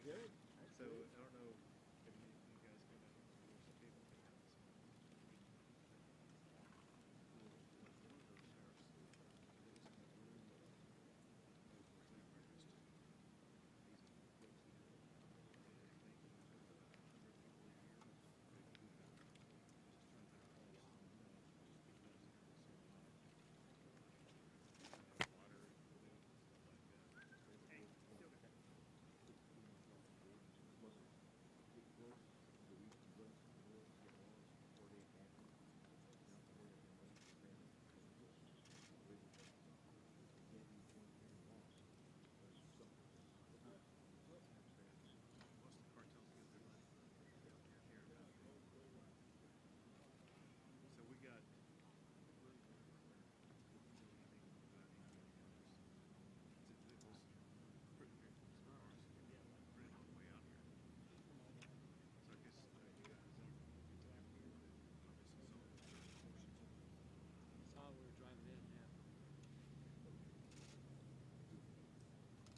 good. So I don't know if you guys can some people can have this. So we got saw we were driving in, yeah.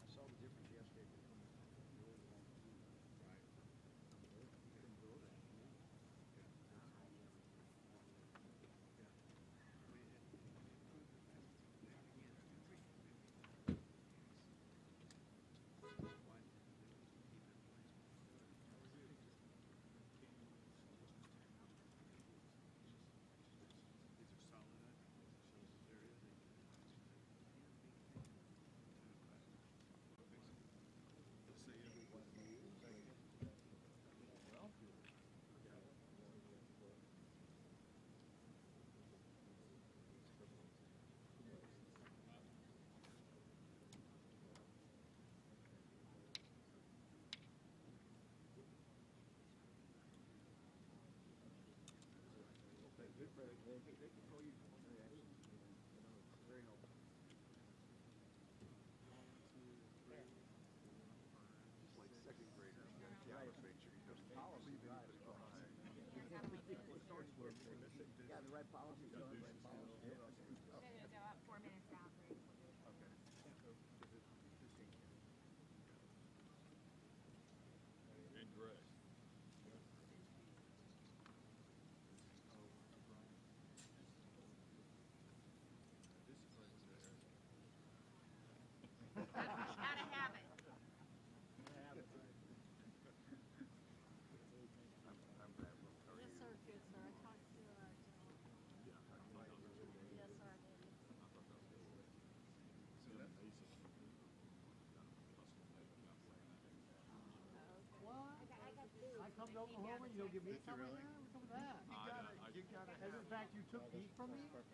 I saw the difference yesterday between right. These are solid. It shows this area. Let's see. well. Good for they can call you very helpful. It's like second graders. Yeah, make sure you don't Policy, right. Yeah, the right policy. The right policy. Go up 4 minutes out. And Greg. Gotta have it. I'm bad. How are Yes, you? sir. Good, sir. I talked to Yeah, yes, sir. I did. So that's What? I come to Oklahoma, you don't give me something really? there? What's up with that? You gotta As in fact, you took meat from me? They're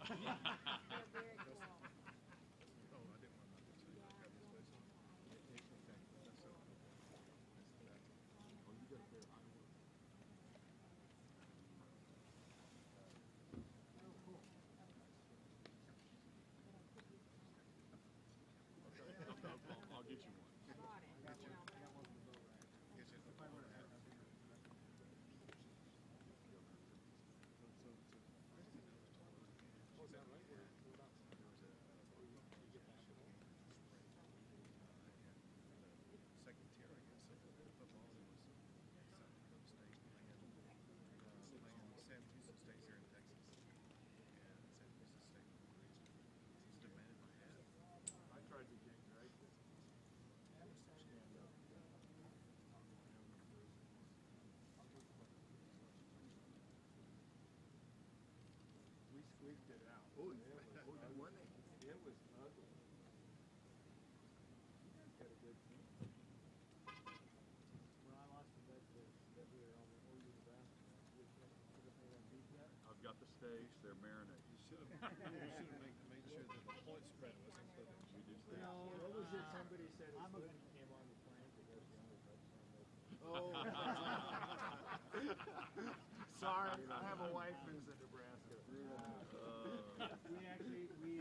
very cool. oh, I didn't want to say I got this place on. That's so I'll get you one. Bought it. Get you. Oh, is that right? Second tier, I guess, of football. It was South Dakota State playing San Houston State here in Texas. And San Houston State seems to man my head. I tried to get Greg to stand up. We squeaked it out. Oh, wasn't it? It was ugly. You guys got a good team. When I lost the bet to February on the OU Nebraska, I've got the steaks. They're marinated. You should have made sure that the point spread was included. We did that. No, What was it? Somebody said I'm it's a- good. Came on the plane because the only Oh. Sorry, I have a wife who's in Nebraska. we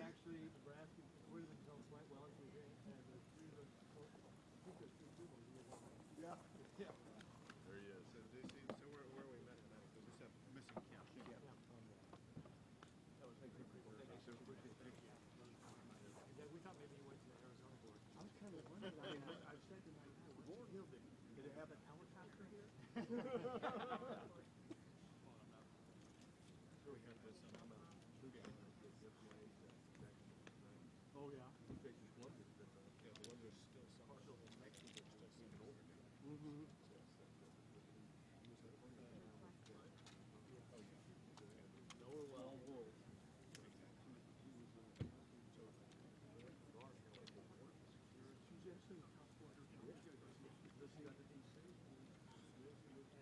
actually, Nebraska, three of them don't quite well, and the three of them, I think there's three people. Yeah. Yeah. There he is. So, where are we met tonight? Because it's a missing count. Yeah. That was like, we thought maybe you went to the Arizona board. I was kind of wondering. I mean, Oh, yeah. Yeah, Columbus still suffers. Texas is still suffering. Mm-hmm. Noah Wells. She's actually a top quarter. She listened to DC. She used to say, "Look, there's so much out there."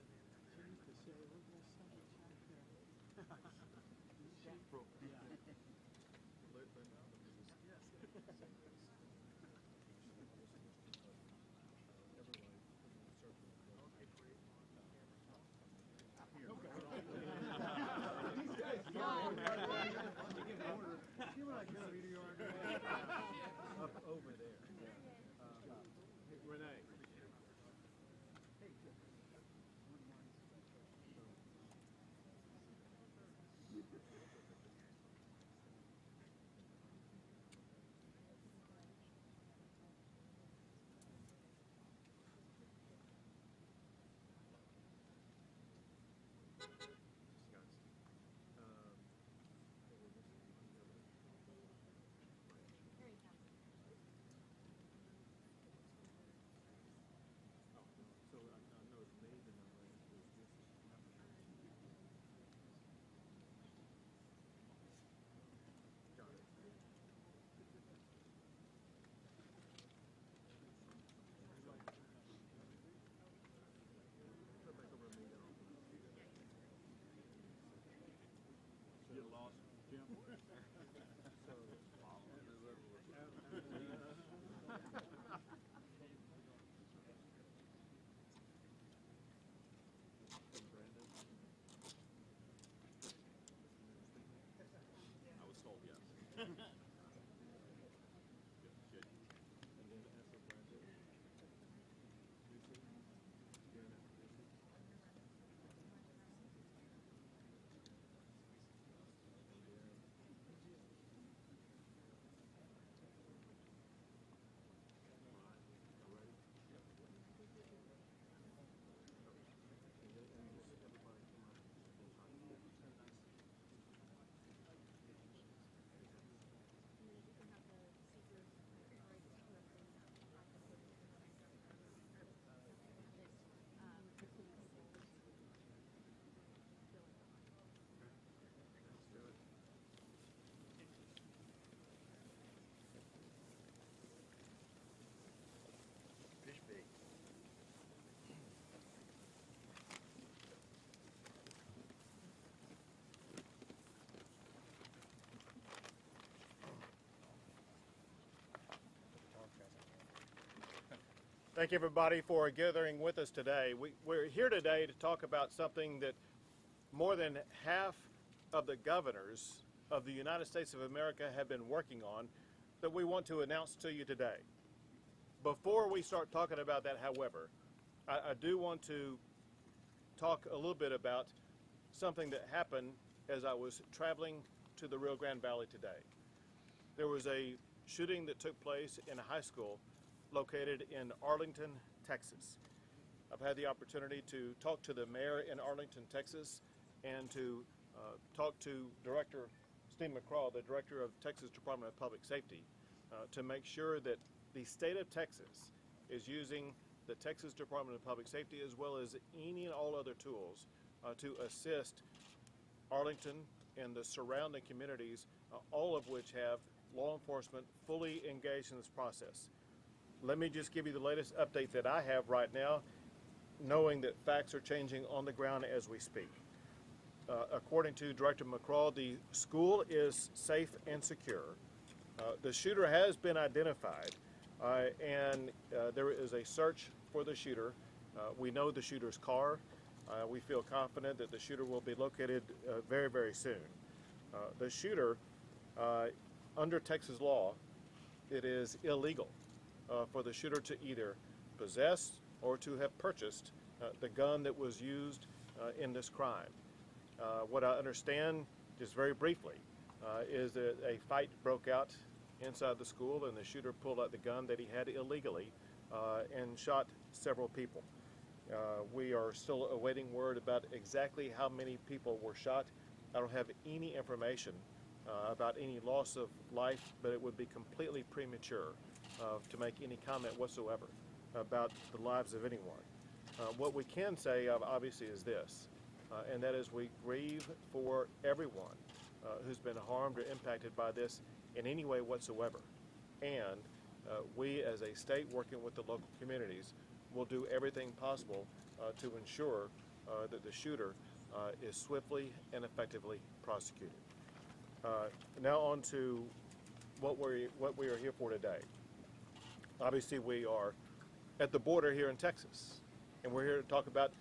Linda Allen is the same as Up over there. Renee. Here he comes. So I know it's made in a way. You lost Jim. I was told yes. Fish bait. Thank you, everybody, for gathering with us today. We're here today to talk about something that more than half of the governors of the United States of America have been working on that we want to announce to you today. Before we start talking about that, however, I do want to talk a little bit about something that happened as I was traveling to the Rio Grande Valley today. There was a shooting that took place in a high school located in Arlington, Texas. I've had the opportunity to talk to the mayor in Arlington, Texas, and to talk to Director Steve Mccraw, the Director of Texas Department of Public Safety, to make sure that the state of Texas is using the Texas Department of Public Safety as well as any and all other tools to assist Arlington and the surrounding communities, all of which have law enforcement fully engaged in this process. Let me just give you the latest update that I have right now, knowing that facts are changing on the ground as we speak. According to Director Mccraw, the school is safe and secure. The shooter has been identified, and there is a search for the shooter. We know the shooter's car. We feel confident that the shooter will be located very, very soon. The shooter, under Texas law, it is illegal for the shooter to either possess or to have purchased the gun that was used in this crime. What I understand, just very briefly, is that a fight broke out inside the school and the shooter pulled out the gun that he had illegally and shot several people. We are still awaiting word about exactly how many people were shot. I don't have any information about any loss of life, but it would be completely premature to make any comment whatsoever about the lives of anyone. What we can say, obviously, is this, and that is we grieve for everyone who's been harmed or impacted by this in any way whatsoever. And we, as a state working with the local communities, will do everything possible to ensure that the shooter is swiftly and effectively prosecuted. Now on to what we are here for today. Obviously, we are at the border here in Texas, and we're here to talk about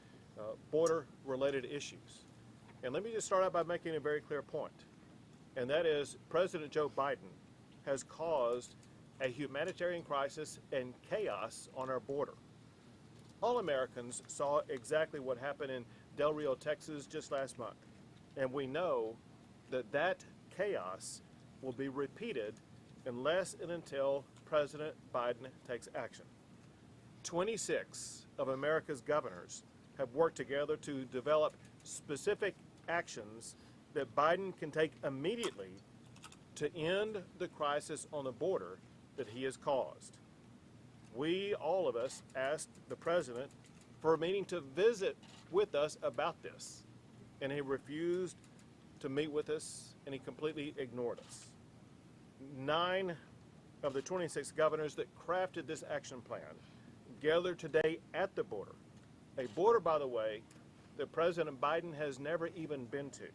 border-related issues. And let me just start out by making a very clear point, and that is President Joe Biden has caused a humanitarian crisis and chaos on our border. All Americans saw exactly what happened in Del Rio, Texas just last month, and we know that that chaos will be repeated unless and until President Biden takes action. 26 of America's governors have worked together to develop specific actions that Biden can take immediately to end the crisis on the border that he has caused. We, all of us, asked the president for a meeting to visit with us about this, and he refused to meet with us, and he completely ignored us. 9 of the 26 governors that crafted this action plan gathered today at the border, a border, by the way, that President Biden has never even been to.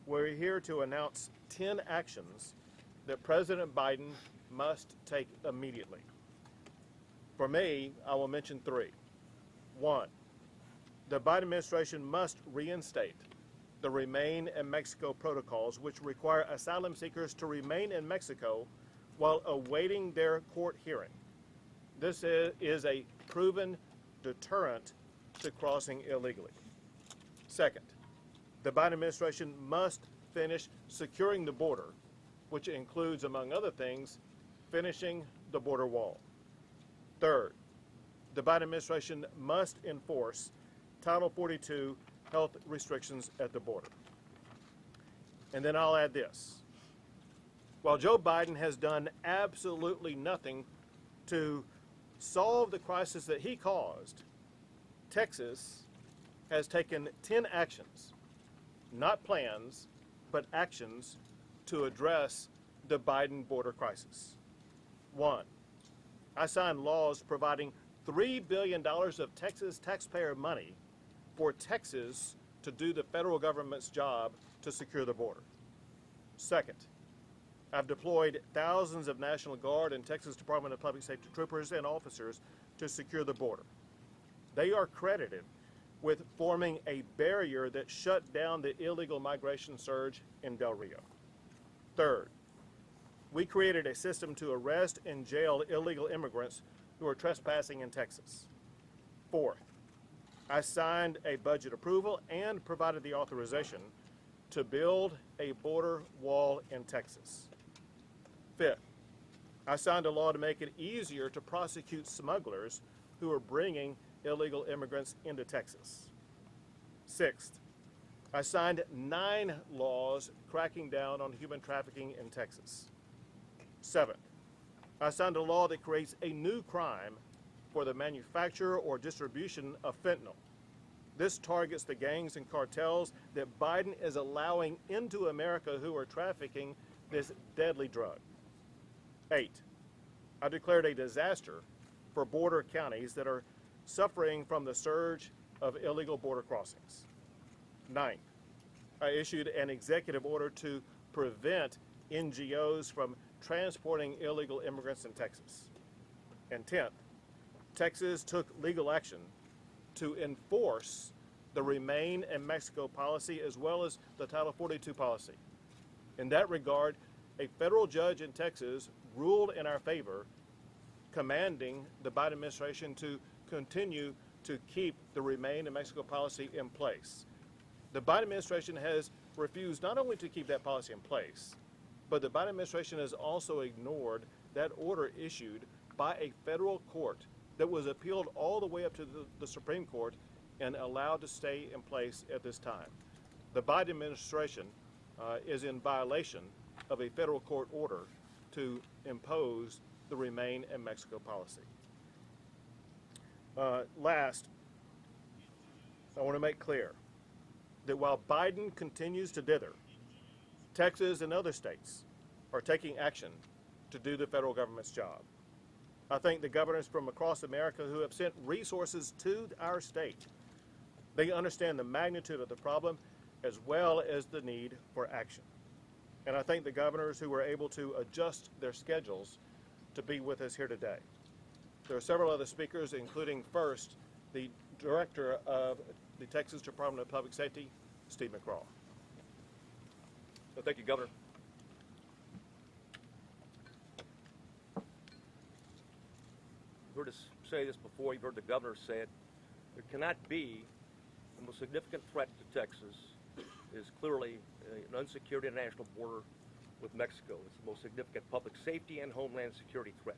We're here to announce 10 actions that President Biden must take immediately. For me, I will mention 3. 1, the Biden administration must reinstate the Remain in Mexico protocols, which require asylum seekers to remain in Mexico while awaiting their court hearing. This is a proven deterrent to crossing illegally. 2nd, the Biden administration must finish securing the border, which includes, among other things, finishing the border wall. 3rd, the Biden administration must enforce Title 42 health restrictions at the border. And then I'll add this. While Joe Biden has done absolutely nothing to solve the crisis that he caused, Texas has taken 10 actions, not plans, but actions to address the Biden border crisis. 1, I signed laws providing $3 billion of Texas taxpayer money for Texas to do the federal government's job to secure the border. 2nd, I've deployed thousands of National Guard and Texas Department of Public Safety troopers and officers to secure the border. They are credited with forming a barrier that shut down the illegal migration surge in Del Rio. 3rd, we created a system to arrest and jail illegal immigrants who are trespassing in Texas. 4th, I signed a budget approval and provided the authorization to build a border wall in Texas. 5th, I signed a law to make it easier to prosecute smugglers who are bringing illegal immigrants into Texas. 6th, I signed 9 laws cracking down on human trafficking in Texas. 7th, I signed a law that creates a new crime for the manufacture or distribution of fentanyl. This targets the gangs and cartels that Biden is allowing into America who are trafficking this deadly drug. 8, I declared a disaster for border counties that are suffering from the surge of illegal border crossings. 9, I issued an executive order to prevent NGOs from transporting illegal immigrants in Texas. And 10th, Texas took legal action to enforce the Remain in Mexico policy as well as the Title 42 policy. In that regard, a federal judge in Texas ruled in our favor, commanding the Biden administration to continue to keep the Remain in Mexico policy in place. The Biden administration has refused not only to keep that policy in place, but the Biden administration has also ignored that order issued by a federal court that was appealed all the way up to the Supreme Court and allowed to stay in place at this time. The Biden administration is in violation of a federal court order to impose the Remain in Mexico policy. Last, I want to make clear that while Biden continues to dither, Texas and other states are taking action to do the federal government's job. I think the governors from across America who have sent resources to our state, they understand the magnitude of the problem as well as the need for action. And I thank the governors who were able to adjust their schedules to be with us here today. There are several other speakers, including first, the Director of the Texas Department of Public Safety, Steve Mccraw. Well, thank you, Governor. You've heard us say this before. You've heard the governor say it. There cannot be the most significant threat to Texas is clearly an unsecured international border with Mexico. It's the most significant public safety and homeland security threat.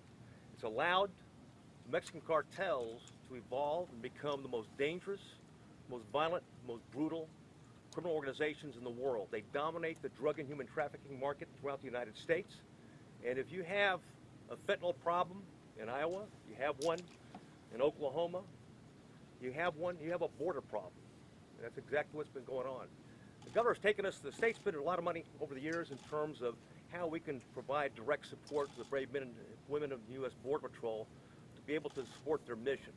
It's allowed Mexican cartels to evolve and become the most dangerous, most violent, most brutal criminal organizations in the world. They dominate the drug and human trafficking market throughout the United States. And if you have a fentanyl problem in Iowa, you have one in Oklahoma, you have a border problem. And that's exactly what's been going on. The governor's taken us, the state's spent a lot of money over the years in terms of how we can provide direct support to the brave men and women of the U.S. Border Patrol to be able to support their mission.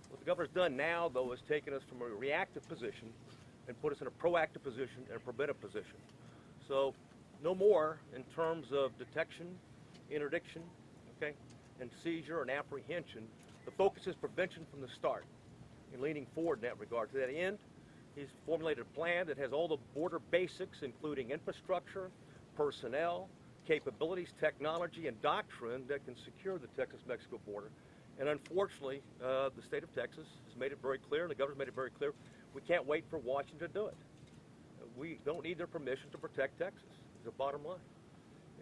What the governor's done now, though, is taken us from a reactive position and put us in a proactive position and a preventive position. So no more in terms of detection, interdiction, okay, and seizure and apprehension. The focus is prevention from the start and leaning forward in that regard. To that end, he's formulated a plan that has all the border basics, including infrastructure, personnel, capabilities, technology, and doctrine that can secure the Texas-Mexico border. And unfortunately, the state of Texas has made it very clear, and the governor's made it very clear, we can't wait for Washington to do it. We don't need their permission to protect Texas, is the bottom line.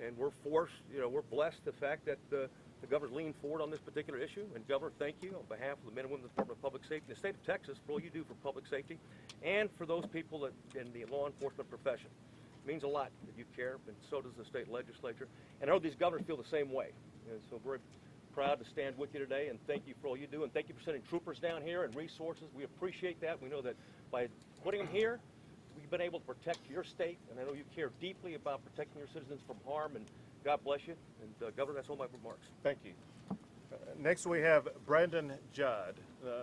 And we're forced, we're blessed the fact that the governor's leaned forward on this particular issue. And Governor, thank you on behalf of the men and women of the Department of Public Safety in the state of Texas for all you do for public safety and for those people that in the law enforcement profession. It means a lot that you care, and so does the state legislature. And I know these governors feel the same way. And so we're proud to stand with you today, and thank you for all you do, and thank you for sending troopers down here and resources. We appreciate that. We know that by putting them here, we've been able to protect your state, and I know you care deeply about protecting your citizens from harm, and God bless you. And Governor, that's all my remarks. Thank you. Next we have Brandon Judd,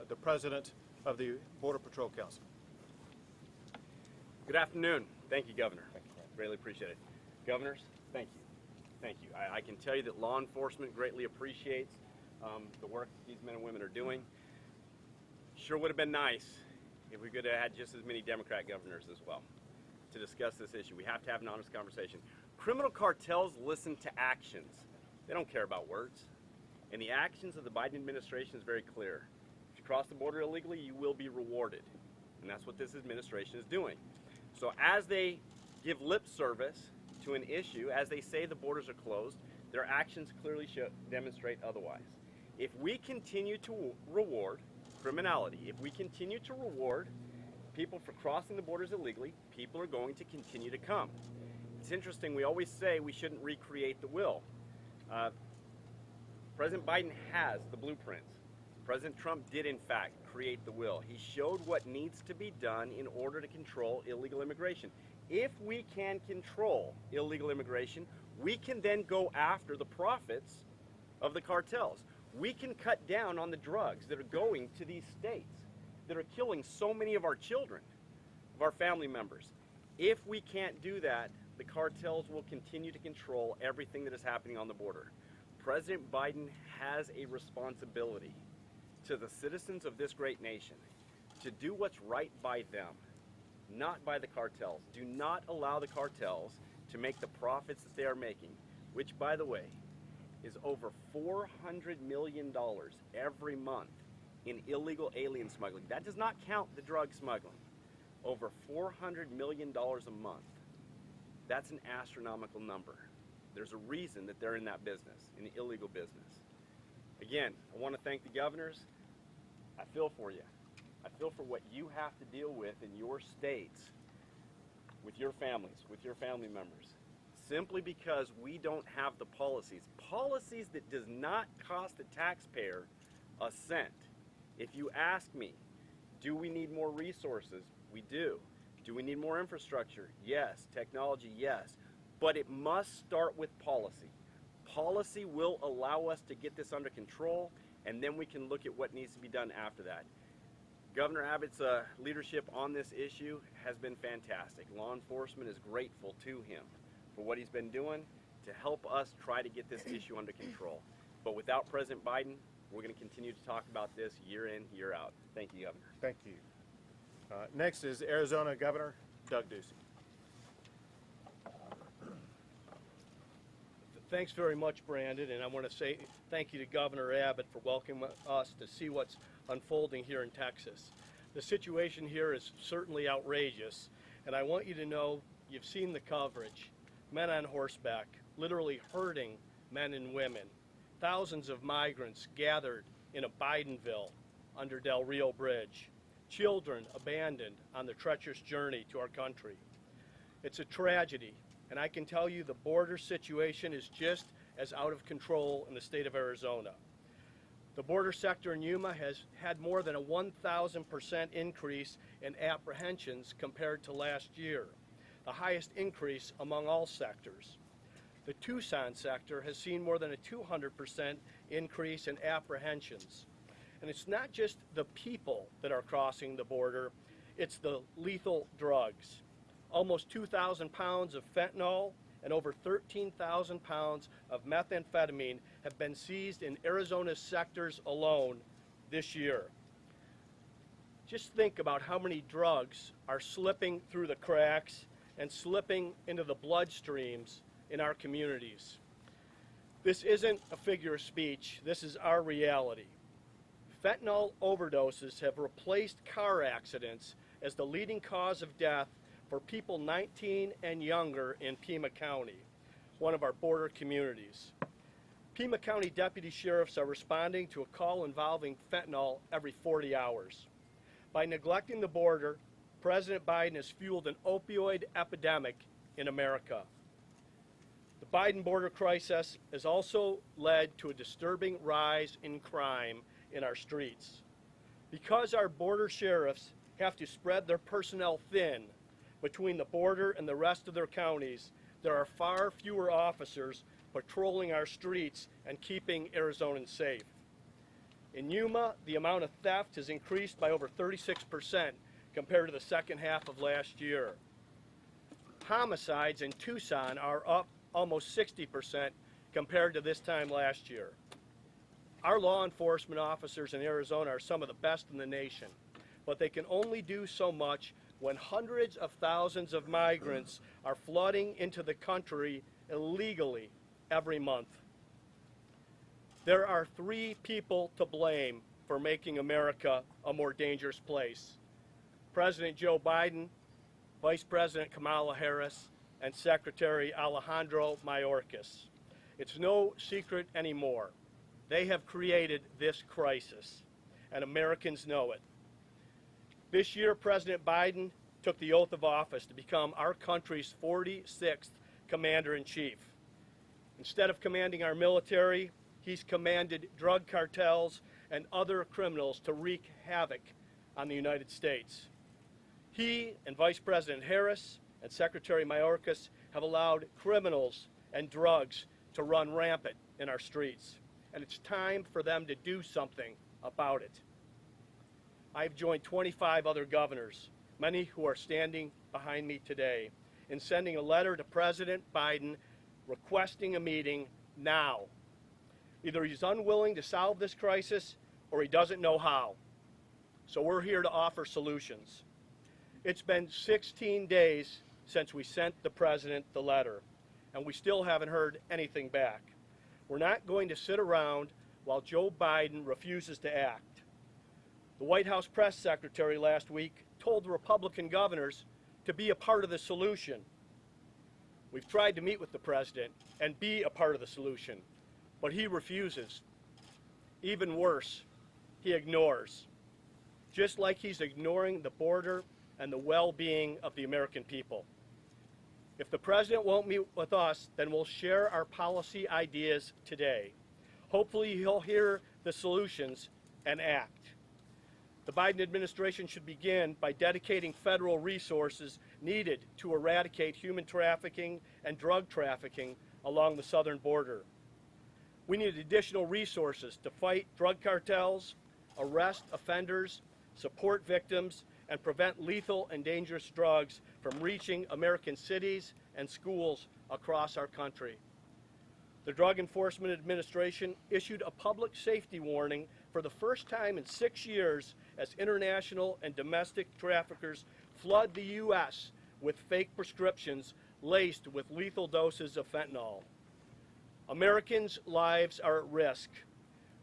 the President of the Border Patrol Council. Good afternoon. Thank you, Governor. Greatly appreciate it. Governors, thank you. Thank you. I can tell you that law enforcement greatly appreciates the work these men and women are doing. Sure would have been nice if we could have had just as many Democrat governors as well to discuss this issue. We have to have an honest conversation. Criminal cartels listen to actions. They don't care about words. And the actions of the Biden administration is very clear. If you cross the border illegally, you will be rewarded. And that's what this administration is doing. So as they give lip service to an issue, as they say the borders are closed, their actions clearly demonstrate otherwise. If we continue to reward criminality, if we continue to reward people for crossing the borders illegally, people are going to continue to come. It's interesting, we always say we shouldn't recreate the wheel. President Biden has the blueprints. President Trump did, in fact, create the wheel. He showed what needs to be done in order to control illegal immigration. If we can control illegal immigration, we can then go after the profits of the cartels. We can cut down on the drugs that are going to these states, that are killing so many of our children, of our family members. If we can't do that, the cartels will continue to control everything that is happening on the border. President Biden has a responsibility to the citizens of this great nation to do what's right by them, not by the cartels. Do not allow the cartels to make the profits that they are making, which, by the way, is over $400 million every month in illegal alien smuggling. That does not count the drug smuggling. Over $400 million a month. That's an astronomical number. There's a reason that they're in that business, in the illegal business. Again, I want to thank the governors. I feel for you. I feel for what you have to deal with in your states with your families, with your family members, simply because we don't have the policies that does not cost the taxpayer a cent. If you ask me, do we need more resources? We do. Do we need more infrastructure? Yes. Technology? Yes. But it must start with policy. Policy will allow us to get this under control, and then we can look at what needs to be done after that. Governor Abbott's leadership on this issue has been fantastic. Law enforcement is grateful to him for what he's been doing to help us try to get this issue under control. But without President Biden, we're going to continue to talk about this year in, year out. Thank you, Governor. Thank you. Next is Arizona Governor Doug Ducey. Thanks very much, Brandon, and I want to say thank you to Governor Abbott for welcoming us to see what's unfolding here in Texas. The situation here is certainly outrageous, and I want you to know you've seen the coverage. Men on horseback, literally herding men and women. Thousands of migrants gathered in a Bidenville under Del Rio Bridge. Children abandoned on the treacherous journey to our country. It's a tragedy. And I can tell you the border situation is just as out of control in the state of Arizona. The border sector in Yuma has had more than a 1,000% increase in apprehensions compared to last year, the highest increase among all sectors. The Tucson sector has seen more than a 200% increase in apprehensions. And it's not just the people that are crossing the border, it's the lethal drugs. Almost 2,000 pounds of fentanyl and over 13,000 pounds of methamphetamine have been seized in Arizona's sectors alone this year. Just think about how many drugs are slipping through the cracks and slipping into the bloodstreams in our communities. This isn't a figure of speech, this is our reality. Fentanyl overdoses have replaced car accidents as the leading cause of death for people 19 and younger in Pima County, one of our border communities. Pima County deputy sheriffs are responding to a call involving fentanyl every 40 hours. By neglecting the border, President Biden has fueled an opioid epidemic in America. The Biden border crisis has also led to a disturbing rise in crime in our streets. Because our border sheriffs have to spread their personnel thin between the border and the rest of their counties, there are far fewer officers patrolling our streets and keeping Arizonans safe. In Yuma, the amount of theft has increased by over 36% compared to the second half of last year. Homicides in Tucson are up almost 60% compared to this time last year. Our law enforcement officers in Arizona are some of the best in the nation, but they can only do so much when hundreds of thousands of migrants are flooding into the country illegally every month. There are three people to blame for making America a more dangerous place: President Joe Biden, Vice President Kamala Harris, and Secretary Alejandro Mayorkas. It's no secret anymore. They have created this crisis, and Americans know it. This year, President Biden took the oath of office to become our country's 46th Commander-in-Chief. Instead of commanding our military, he's commanded drug cartels and other criminals to wreak havoc on the United States. He and Vice President Harris and Secretary Mayorkas have allowed criminals and drugs to run rampant in our streets, and it's time for them to do something about it. I've joined 25 other governors, many who are standing behind me today, in sending a letter to President Biden requesting a meeting now. Either he's unwilling to solve this crisis or he doesn't know how. So we're here to offer solutions. It's been 16 days since we sent the president the letter, and we still haven't heard anything back. We're not going to sit around while Joe Biden refuses to act. The White House press secretary last week told the Republican governors to be a part of the solution. We've tried to meet with the president and be a part of the solution, but he refuses. Even worse, he ignores, just like he's ignoring the border and the well-being of the American people. If the president won't meet with us, then we'll share our policy ideas today. Hopefully he'll hear the solutions and act. The Biden administration should begin by dedicating federal resources needed to eradicate human trafficking and drug trafficking along the southern border. We need additional resources to fight drug cartels, arrest offenders, support victims, and prevent lethal and dangerous drugs from reaching American cities and schools across our country. The Drug Enforcement Administration issued a public safety warning for the first time in 6 years as international and domestic traffickers flood the U.S. with fake prescriptions laced with lethal doses of fentanyl. Americans' lives are at risk.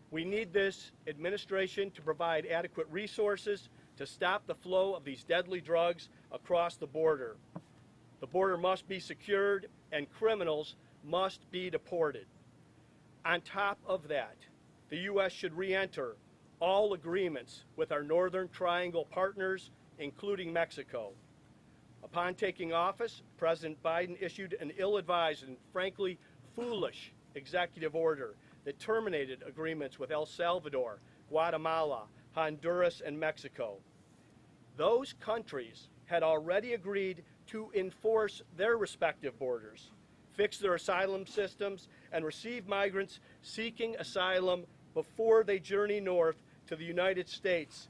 We need this administration to provide adequate resources to stop the flow of these deadly drugs across the border. The border must be secured and criminals must be deported. On top of that, the U.S. should re-enter all agreements with our Northern Triangle partners, including Mexico. Upon taking office, President Biden issued an ill-advised and frankly foolish executive order that terminated agreements with El Salvador, Guatemala, Honduras, and Mexico. Those countries had already agreed to enforce their respective borders, fix their asylum systems, and receive migrants seeking asylum before they journey north to the United States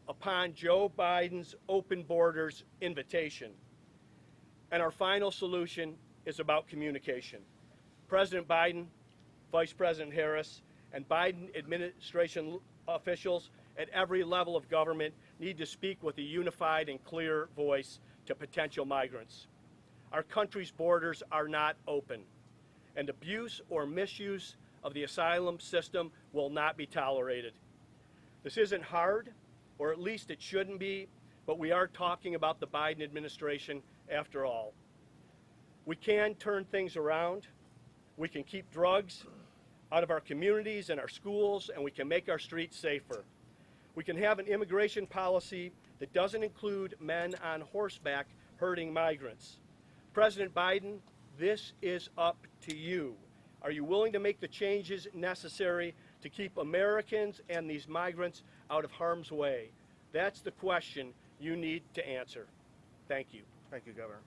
upon Joe Biden's open borders invitation. And our final solution is about communication. President Biden, Vice President Harris, and Biden administration officials at every level of government need to speak with a unified and clear voice to potential migrants. Our country's borders are not open, and abuse or misuse of the asylum system will not be tolerated. This isn't hard, or at least it shouldn't be, but we are talking about the Biden administration after all. We can turn things around. We can keep drugs out of our communities and our schools, and we can make our streets safer. We can have an immigration policy that doesn't include men on horseback herding migrants. President Biden, this is up to you. Are you willing to make the changes necessary to keep Americans and these migrants out of harm's way? That's the question you need to answer. Thank you. Thank you, Governor.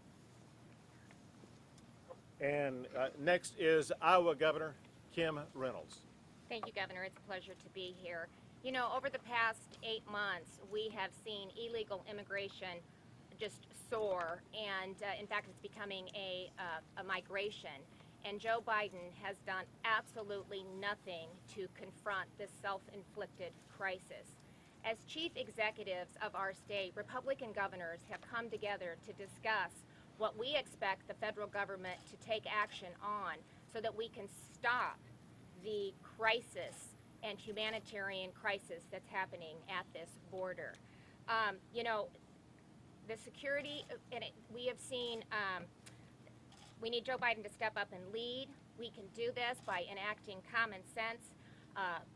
And next is Iowa Governor Kim Reynolds. Thank you, Governor. It's a pleasure to be here. You know, over the past 8 months, we have seen illegal immigration just soar, and in fact, it's becoming a migration. And Joe Biden has done absolutely nothing to confront this self-inflicted crisis. As chief executives of our state, Republican governors have come together to discuss what we expect the federal government to take action on so that we can stop the crisis and humanitarian crisis that's happening at this border. You know, the security, we have seen, we need Joe Biden to step up and lead. We can do this by enacting common sense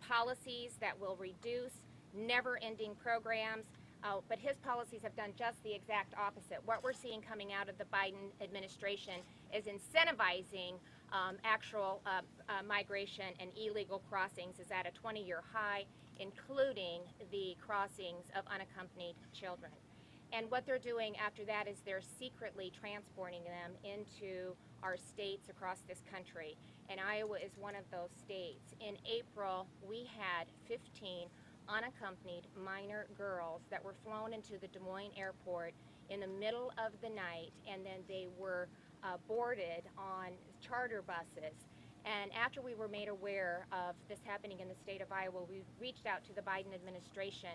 policies that will reduce never-ending programs, but his policies have done just the exact opposite. What we're seeing coming out of the Biden administration is incentivizing actual migration, and illegal crossings is at a 20-year high, including the crossings of unaccompanied children. And what they're doing after that is they're secretly transporting them into our states across this country. And Iowa is one of those states. In April, we had 15 unaccompanied minor girls that were flown into the Des Moines airport in the middle of the night, and then they were boarded on charter buses. And after we were made aware of this happening in the state of Iowa, we reached out to the Biden administration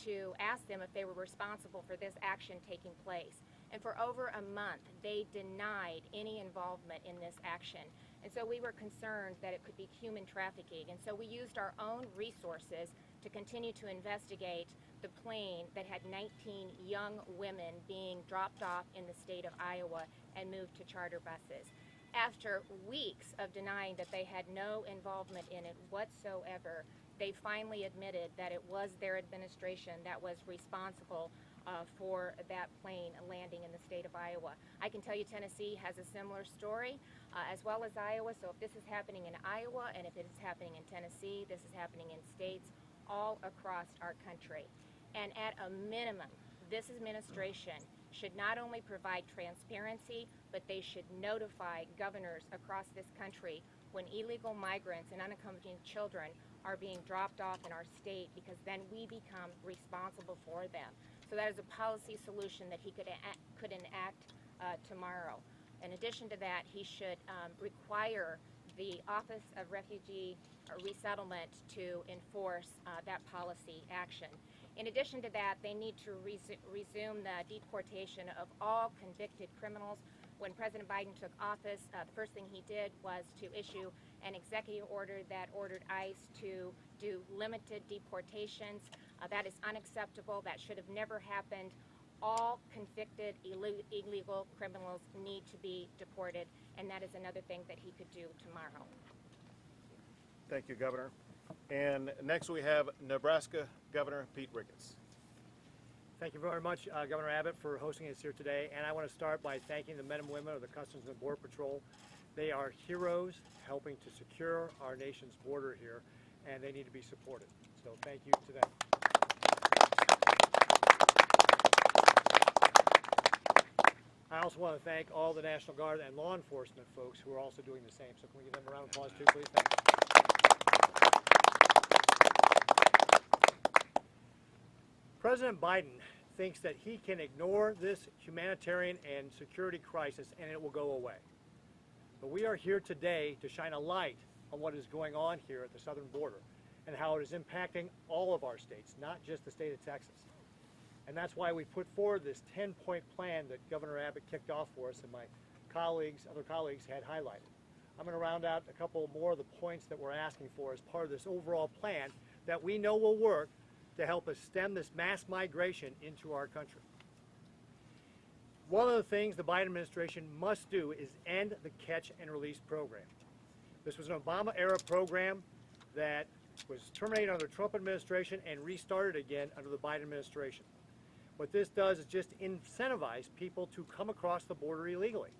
to ask them if they were responsible for this action taking place. And for over a month, they denied any involvement in this action. And so we were concerned that it could be human trafficking. And so we used our own resources to continue to investigate the plane that had 19 young women being dropped off in the state of Iowa and moved to charter buses. After weeks of denying that they had no involvement in it whatsoever, they finally admitted that it was their administration that was responsible for for that plane landing in the state of Iowa. I can tell you Tennessee has a similar story, as well as Iowa. So if this is happening in Iowa and if it is happening in Tennessee, this is happening in states all across our country. And at a minimum, this administration should not only provide transparency, but they should notify governors across this country when illegal migrants and unaccompanied children are being dropped off in our state, because then we become responsible for them. So that is a policy solution that he could enact tomorrow. In addition to that, he should require the Office of Refugee Resettlement to enforce that policy action. In addition to that, they need to resume the deportation of all convicted criminals. When President Biden took office, the first thing he did was to issue an executive order that ordered ICE to do limited deportations. That is unacceptable. That should have never happened. All convicted illegal criminals need to be deported, and that is another thing that he could do tomorrow. Thank you, Governor. And next we have Nebraska Governor Pete Ricketts. Thank you very much, Governor Abbott, for hosting us here today. And I want to start by thanking the men and women of the Customs and Border Patrol. They are heroes helping to secure our nation's border here, and they need to be supported. So thank you to them. I also want to thank all the National Guard and law enforcement folks who are also doing the same. So can we give them a round of applause too, please? Thank you. President Biden thinks that he can ignore this humanitarian and security crisis and it will go away. But we are here today to shine a light on what is going on here at the southern border and how it is impacting all of our states, not just the state of Texas. And that's why we put forward this 10-point plan that Governor Abbott kicked off for us and my other colleagues had highlighted. I'm going to round out a couple more of the points that we're asking for as part of this overall plan that we know will work to help us stem this mass migration into our country. One of the things the Biden administration must do is end the catch and release program. This was an Obama-era program that was terminated under the Trump administration and restarted again under the Biden administration. What this does is just incentivize people to come across the border illegally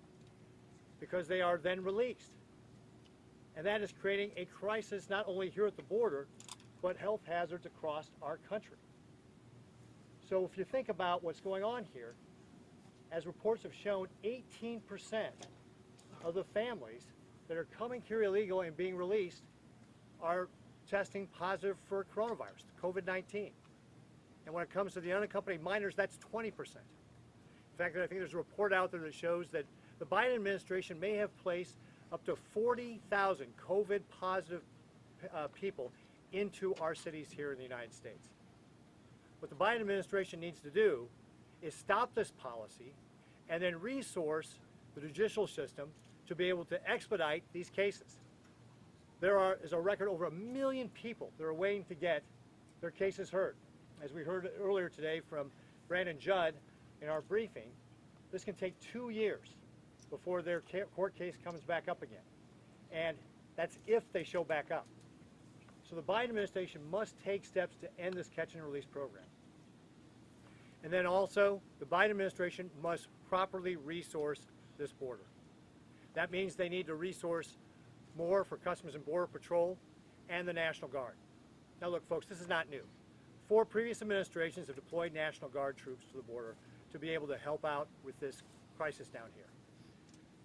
because they are then released. And that is creating a crisis not only here at the border, but health hazards across our country. So if you think about what's going on here, as reports have shown, 18% of the families that are coming here illegally and being released are testing positive for coronavirus, COVID-19. And when it comes to the unaccompanied minors, that's 20%. In fact, I think there's a report out there that shows that the Biden administration may have placed up to 40,000 COVID positive people into our cities here in the United States. What the Biden administration needs to do is stop this policy and then resource the judicial system to be able to expedite these cases. There is a record over 1 million people that are waiting to get their cases heard. As we heard earlier today from Brandon Judd in our briefing, this can take 2 years before their court case comes back up again. And that's if they show back up. So the Biden administration must take steps to end this catch and release program. And then also, the Biden administration must properly resource this border. That means they need to resource more for Customs and Border Patrol and the National Guard. Now look, folks, this is not new. 4 previous administrations have deployed National Guard troops to the border to be able to help out with this crisis down here.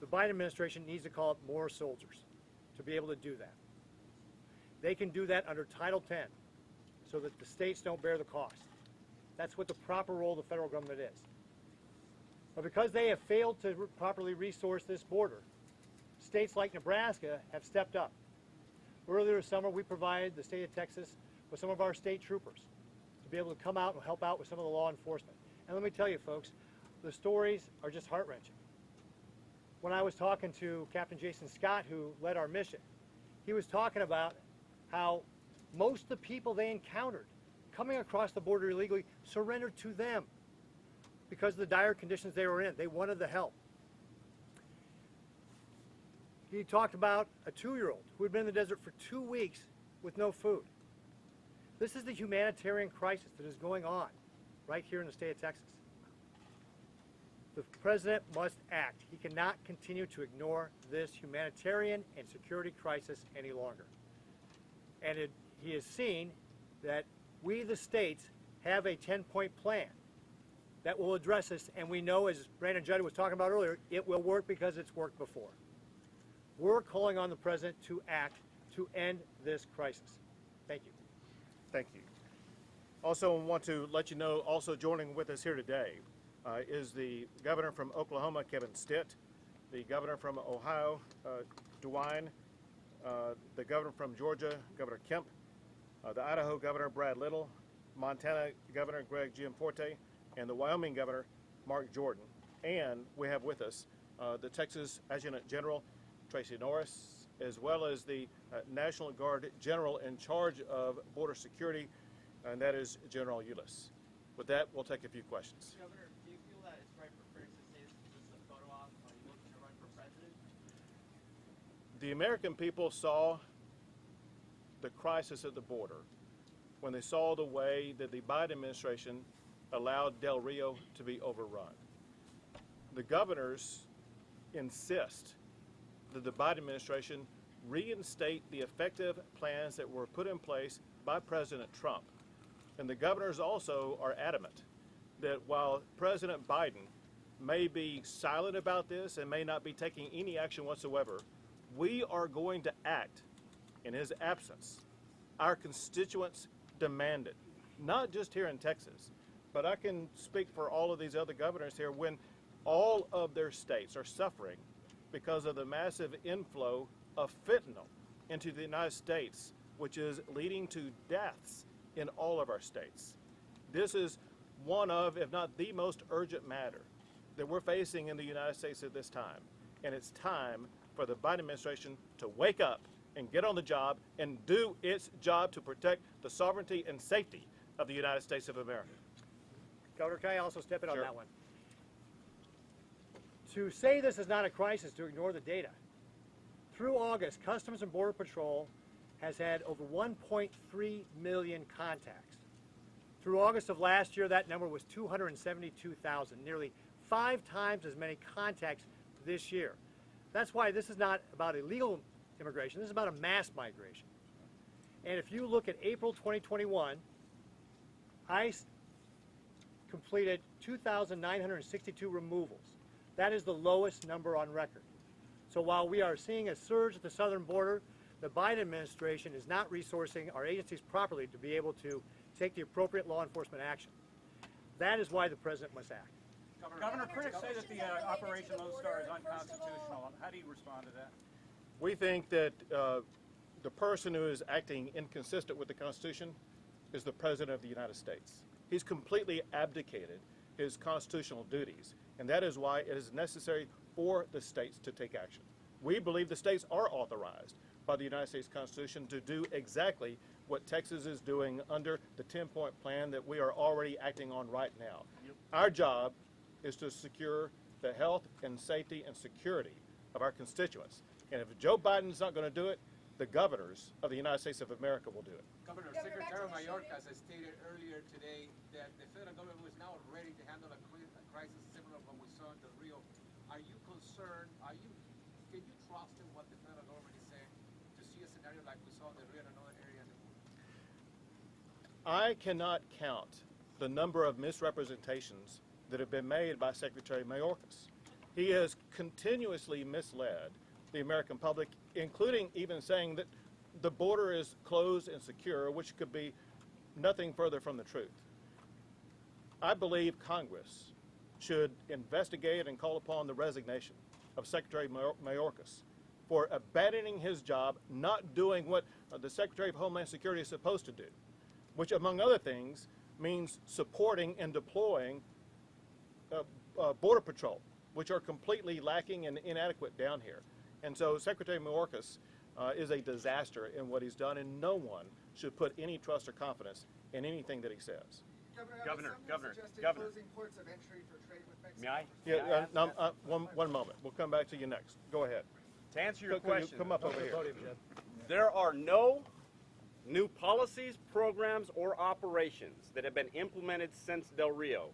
The Biden administration needs to call up more soldiers to be able to do that. They can do that under Title X so that the states don't bear the cost. That's what the proper role of the federal government is. But because they have failed to properly resource this border, states like Nebraska have stepped up. Earlier this summer, we provided the state of Texas with some of our state troopers to be able to come out and help out with some of the law enforcement. And let me tell you, folks, the stories are just heart-wrenching. When I was talking to Captain Jason Scott, who led our mission, he was talking about how most of the people they encountered coming across the border illegally surrendered to them because of the dire conditions they were in. They wanted the help. He talked about a 2-year-old who had been in the desert for 2 weeks with no food. This is the humanitarian crisis that is going on right here in the state of Texas. The president must act. He cannot continue to ignore this humanitarian and security crisis any longer. And he has seen that we, the states, have a 10-point plan that will address this, and we know, as Brandon Judd was talking about earlier, it will work because it's worked before. We're calling on the president to act to end this crisis. Thank you. Thank you. Also want to let you know, also joining with us here today is the governor from Oklahoma, Kevin Stitt, the governor from Ohio, DeWine, the governor from Georgia, Governor Kemp, the Idaho governor, Brad Little, Montana governor, Greg Gianforte, and the Wyoming governor, Mark Jordan. And we have with us the Texas Adjutant General, Tracy Norris, as well as the National Guard General in charge of border security, and that is General Ulyss. With that, we'll take a few questions. Governor, do you feel that it's right for critics to say this is just a photo op? Are you looking to run for president? The American people saw the crisis at the border when they saw the way that the Biden administration allowed Del Rio to be overrun. The governors insist that the Biden administration reinstate the effective plans that were put in place by President Trump. And the governors also are adamant that while President Biden may be silent about this and may not be taking any action whatsoever, we are going to act in his absence. Our constituents demand it, not just here in Texas, but I can speak for all of these other governors here when all of their states are suffering because of the massive inflow of fentanyl into the United States, which is leading to deaths in all of our states. This is one of, if not the most urgent matter that we're facing in the United States at this time. And it's time for the Biden administration to wake up and get on the job and do its job to protect the sovereignty and safety of the United States of America. Governor, can I also step in on Sure. that one? To say this is not a crisis, to ignore the data. Through August, Customs and Border Patrol has had over 1.3 million contacts. Through August of last year, that number was 272,000, nearly 5 times as many contacts this year. That's why this is not about illegal immigration, this is about a mass migration. And if you look at April 2021, ICE completed 2,962 removals. That is the lowest number on record. So while we are seeing a surge at the southern border, the Biden administration is not resourcing our agencies properly to be able to take the appropriate law enforcement action. That is why the president must act. Governor, critics say that the Operation Lone Star is unconstitutional. How do you respond to that? We think that the person who is acting inconsistent with the Constitution is the President of the United States. He's completely abdicated his constitutional duties, and that is why it is necessary for the states to take action. We believe the states are authorized by the United States Constitution to do exactly what Texas is doing under the 10-point plan that we are already acting on right now. Our job is to secure the health and safety and security of our constituents. And if Joe Biden's not going to do it, the governors of the United States of America will do it. Governor, Secretary Mayorkas has stated earlier today that the federal government was now ready to handle a crisis similar to what we saw in Del Rio. Are you concerned? Can you trust in what the federal government is saying to see a scenario like we saw in Del Rio in another area? I cannot count the number of misrepresentations that have been made by Secretary Mayorkas. He has continuously misled the American public, including even saying that the border is closed and secure, which could be nothing further from the truth. I believe Congress should investigate and call upon the resignation of Secretary Mayorkas for abandoning his job, not doing what the Secretary of Homeland Security is supposed to do, which, among other things, means supporting and deploying Border Patrol, which are completely lacking and inadequate down here. And so Secretary Mayorkas is a disaster in what he's done, and no one should put any trust or confidence in anything that he says. Governor. Closing ports of entry for trade with Mexico. May I? Yeah, one moment. We'll come back to you next. Go ahead. To answer your question, Come up over here. there are no new policies, programs, or operations that have been implemented since Del Rio.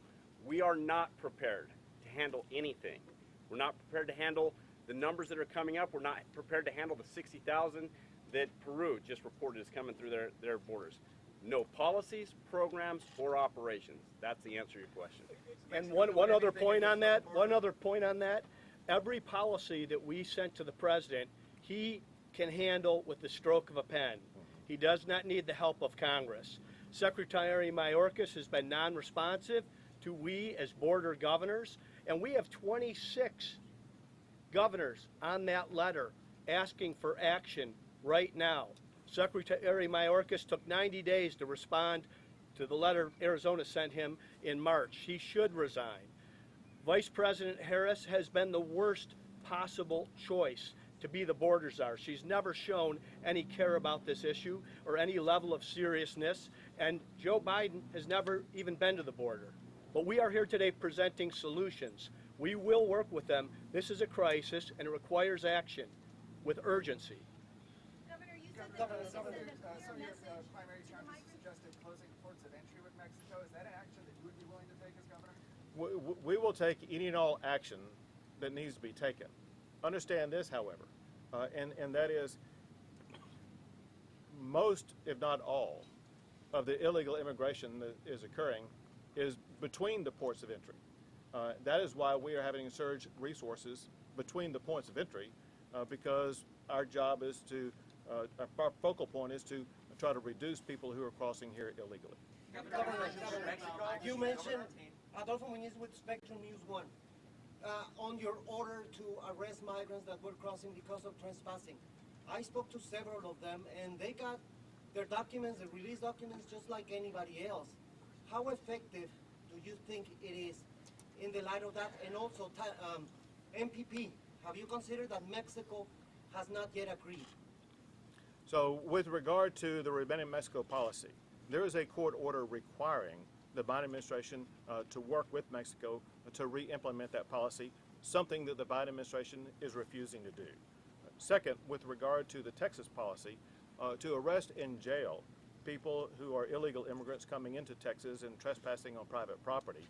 We are not prepared to handle anything. We're not prepared to handle the numbers that are coming up. We're not prepared to handle the 60,000 that Peru just reported is coming through their borders. No policies, programs, or operations. That's the answer to your question. And one other point on that, every policy that we sent to the president, he can handle with the stroke of a pen. He does not need the help of Congress. Secretary Mayorkas has been non-responsive to we as border governors, and we have 26 governors on that letter asking for action right now. Secretary Mayorkas took 90 days to respond to the letter Arizona sent him in March. He should resign. Vice President Harris has been the worst possible choice to be the border czar. She's never shown any care about this issue or any level of seriousness, and Joe Biden has never even been to the border. But we are here today presenting solutions. We will work with them. This is a crisis, and it requires action with urgency. Governor, you said Governor, that some of you your sent a clear message primary to the challenges migrants. suggested closing ports of entry with Mexico. Is that an action that you would be willing to take as governor? We will take any and all action that needs to be taken. Understand this, however, and that is most, if not all, of the illegal immigration that is occurring is between the ports of entry. That is why we are having to surge resources between the points of entry, because our job is to, our focal point is to try to reduce people who are crossing here illegally. Governor, you mentioned Adolfo Muñiz with Spectrum News 1. On your order to arrest migrants that were crossing because of trespassing. I spoke to several of them, and they got their documents, their release documents, just like anybody else. How effective do you think it is in the light of that? And also, MPP, have you considered that Mexico has not yet agreed? So with regard to the Remain in Mexico policy, there is a court order requiring the Biden administration to work with Mexico to re-implement that policy, something that the Biden administration is refusing to do. Second, with regard to the Texas policy, to arrest in jail people who are illegal immigrants coming into Texas and trespassing on private property,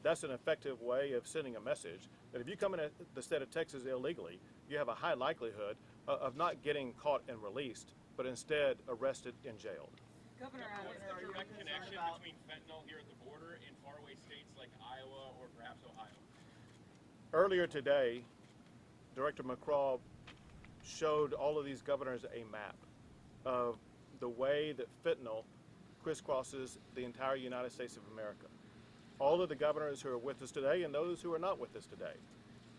that's an effective way of sending a message that if you come into the state of Texas illegally, you have a high likelihood of not getting caught and released, but instead arrested and jailed. Governor, what's the direct connection between fentanyl here at the border and faraway states like Iowa or perhaps Ohio? Earlier today, Director Mccraw showed all of these governors a map of the way that fentanyl crisscrosses the entire United States of America. All of the governors who are with us today and those who are not with us today,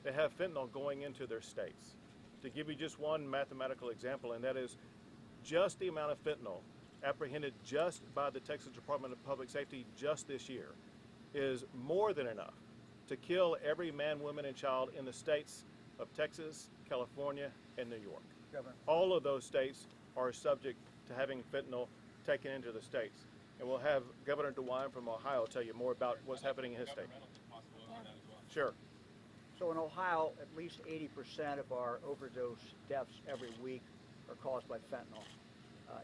they have fentanyl going into their states. To give you just one mathematical example, and that is just the amount of fentanyl apprehended just by the Texas Department of Public Safety just this year is more than enough to kill every man, woman, and child in the states of Texas, California, and New York. Governor. All of those states are subject to having fentanyl taken into the states. And we'll have Governor DeWine from Ohio tell you more about what's happening in his state. Sure. So in Ohio, at least 80% of our overdose deaths every week are caused by fentanyl.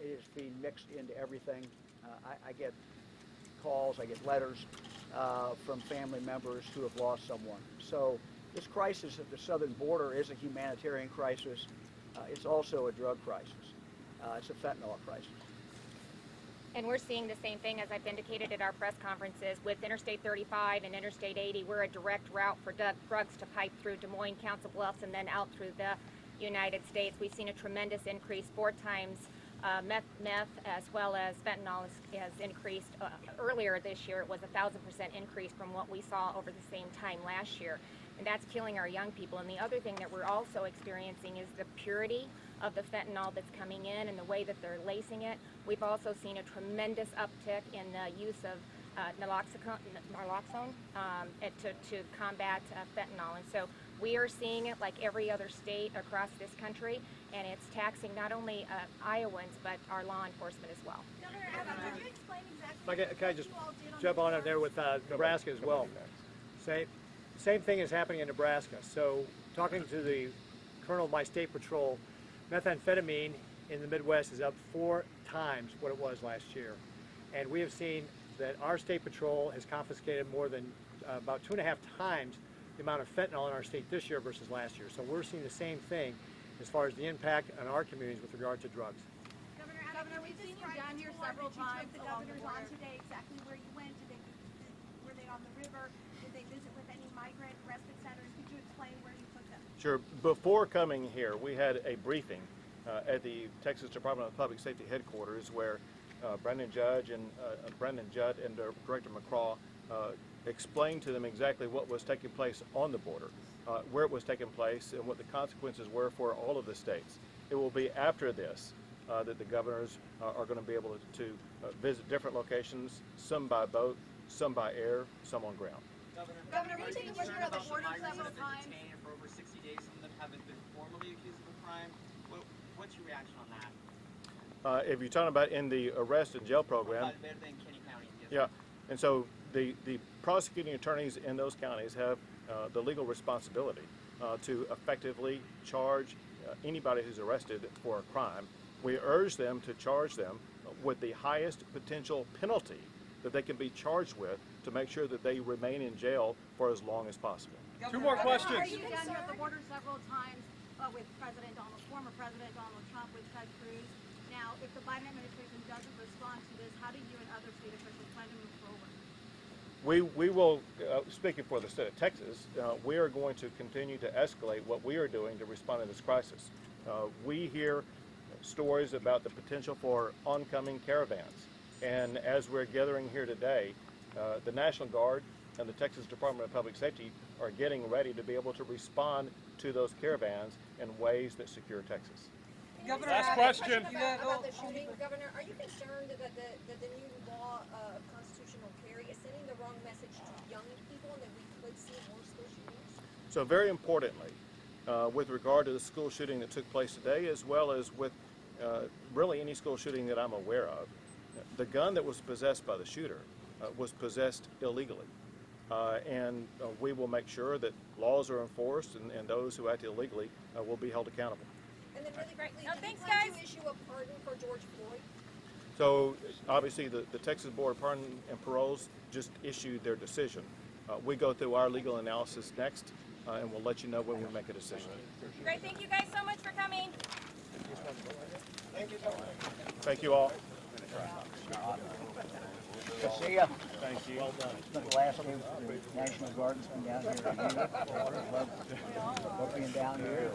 It is being mixed into everything. I get calls, I get letters from family members who have lost someone. So this crisis at the southern border is a humanitarian crisis. It's also a drug crisis. It's a fentanyl crisis. And we're seeing the same thing, as I've indicated at our press conferences, with Interstate 35 and Interstate 80. We're a direct route for drugs to pipe through Des Moines, Council Bluffs, and then out through the United States. We've seen a tremendous increase, 4 times meth as well as fentanyl has increased. Earlier this year, it was 1,000% increase from what we saw over the same time last year. And that's killing our young people. And the other thing that we're also experiencing is the purity of the fentanyl that's coming in and the way that they're lacing it. We've also seen a tremendous uptick in the use of naloxone to combat fentanyl. And so we are seeing it like every other state across this country, and it's taxing not only Iowans, but our law enforcement as well. Governor Abbott, could you explain exactly Can I just jump on there with Nebraska as well? Same thing is happening in Nebraska. So talking to the colonel of my state patrol, methamphetamine in the Midwest is up 4 times what it was last year. And we have seen that our state patrol has confiscated more than about 2.5 times the amount of fentanyl in our state this year versus last year. So we're seeing the same thing as far as the impact on our communities with regard to drugs. Governor, we've seen you down here several times. The governor's on today. Exactly where you went? Were they on the river? Did they visit with any migrant respite centers? Could you explain where you took them? Sure. Before coming here, we had a briefing at the Texas Department of Public Safety headquarters where Brendan Judd and Director Mccraw explained to them exactly what was taking place on the border, where it was taking place, and what the consequences were for all of the states. It will be after this that the governors are going to be able to visit different locations, some by boat, some by air, some on ground. Governor, we've seen you at the border several times. Detained for over 60 days. Some of them haven't been formally accused of a crime. What's your reaction on that? If you're talking about in the arrest and jail program, In Kenny County. Yes. yeah, and so the prosecuting attorneys in those counties have the legal responsibility to effectively charge anybody who's arrested for a crime. We urge them to charge them with the highest potential penalty that they can be charged with to make sure that they remain in jail for as long as possible. Two more questions. Are you down here at the border several times with former President Donald Trump, with Ted Cruz? Now, if the Biden administration doesn't respond to this, how do you and other state officials plan to move forward? We will, speaking for the state of Texas, we are going to continue to escalate what we are doing to respond to this crisis. We hear stories about the potential for oncoming caravans. And as we're gathering here today, the National Guard and the Texas Department of Public Safety are getting ready to be able to respond to those caravans in ways that secure Texas. Governor, last question. About the shooting, Governor, are you concerned that the new law of constitutional carry is sending the wrong message to young people and that we could see more school shootings? So very importantly, with regard to the school shooting that took place today, as well as with really any school shooting that I'm aware of, the gun that was possessed by the shooter was possessed illegally. And we will make sure that laws are enforced and those who act illegally will be held accountable. And then really quickly, No, thanks, do you plan guys. to issue a pardon for George Floyd? So obviously the Texas Board of Pardon and Paroles just issued their decision. We go through our legal analysis next and we'll let you know when we make a decision. Great, thank you guys so much for coming. Thank you so much. Thank you all. Good to see you. Thank you. Well done. It's been the last day the National Guard's been down here. Love being down here.